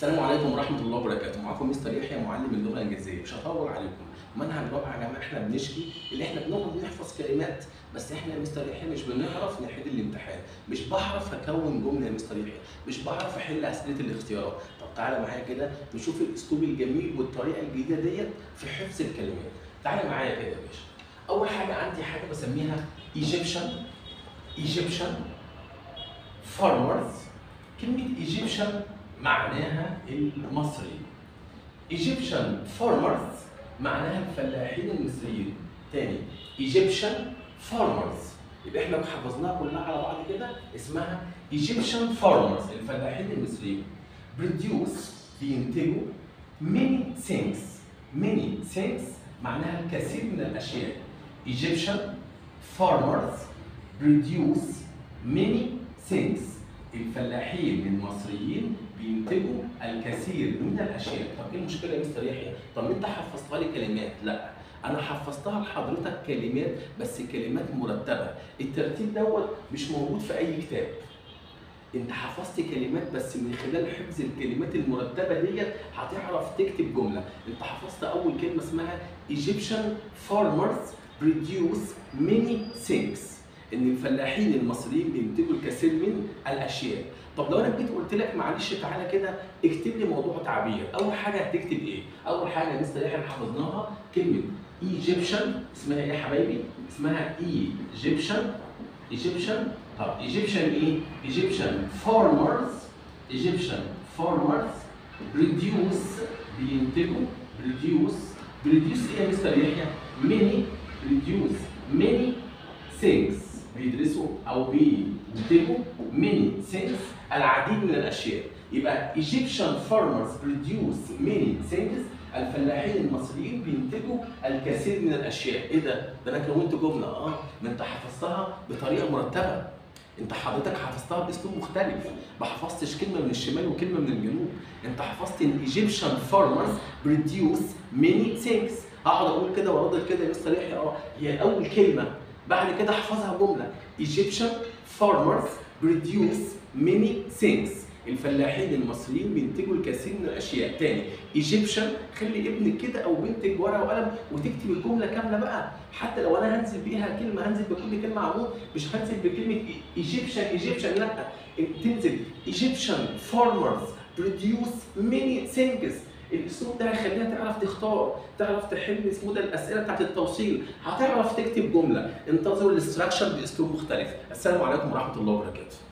السلام عليكم ورحمة الله وبركاته، معاكم مستر يحيى معلم اللغة الإنجليزية، مش هطول عليكم، منهج رابعة يا جماعة احنا بنشكي اللي احنا بنقعد نحفظ كلمات، بس احنا يا مستر يحيى مش بنعرف نحل الامتحان، مش بعرف أكون جملة يا مستر يحيى، مش بعرف أحل أسئلة الاختيارات، طب تعالى معايا كده نشوف الأسلوب الجميل والطريقة الجديدة ديت في حفظ الكلمات، تعالى معايا كده يا باشا. أول حاجة عندي حاجة بسميها Egyptian farmers. كلمة Egyptian معناها المصري. Egyptian farmers معناها الفلاحين المصريين. تاني Egyptian farmers، يبقى احنا حفظناها كلها على بعض كده اسمها Egyptian farmers الفلاحين المصريين. Produce بينتجوا many things معناها الكثير من الأشياء. Egyptian farmers produce many things الفلاحين المصريين بينتجوا الكثير من الاشياء. طب ايه المشكله يا مستر يحيى؟ طب انت حفظتها لي كلمات، لا انا حفظتها لحضرتك كلمات بس كلمات مرتبه، الترتيب دوت مش موجود في اي كتاب. انت حفظت كلمات بس من خلال حفظ الكلمات المرتبه ديت هتعرف تكتب جمله. انت حفظت اول كلمه اسمها Egyptian farmers produce many things، ان الفلاحين المصريين بينتجوا الكثير من الاشياء. طب لو انا جيت قلت لك معلش تعالى كده اكتب لي موضوع تعبير، اول حاجه هتكتب ايه؟ اول حاجه يا مستر يحيى حفظناها كلمه Egyptian، اسمها ايه يا حبايبي؟ اسمها Egyptian. طب Egyptian ايه؟ Egyptian farmers produce بينتجوا produce ايه يا مستر يحيى؟ many things، بيدرسوا او بينتجوا many things العديد من الاشياء. يبقى Egyptian farmers produce many things الفلاحين المصريين بينتجوا الكثير من الاشياء. ايه ده؟ ده انا كونت جمله ما انت حفظتها بطريقه مرتبه. انت حضرتك حفظتها باسلوب مختلف، ما حفظتش كلمه من الشمال وكلمه من الجنوب، انت حفظت ان Egyptian farmers produce many things. هقعد اقول كده واردد كده يا مستر يحيى هي اول كلمه، بعد كده احفظها جمله Egyptian farmers produce many things الفلاحين المصريين بينتجوا الكثير من الاشياء. تاني Egyptian، خلي ابنك كده او بنتك ورقه وقلم وتكتب الجمله كامله بقى، حتى لو انا هنزل بيها كلمه هنزل بكل كلمه عمود، مش هنزل بكلمه Egyptian لا، تنزل Egyptian farmers produce many things. الاسلوب ده هيخليها تعرف تختار، تعرف تحل اسمه ده الاسئله بتاعت التوصيل، هتعرف تكتب جمله. انتظروا الاستراكشر باسلوب مختلف. السلام عليكم ورحمه الله وبركاته.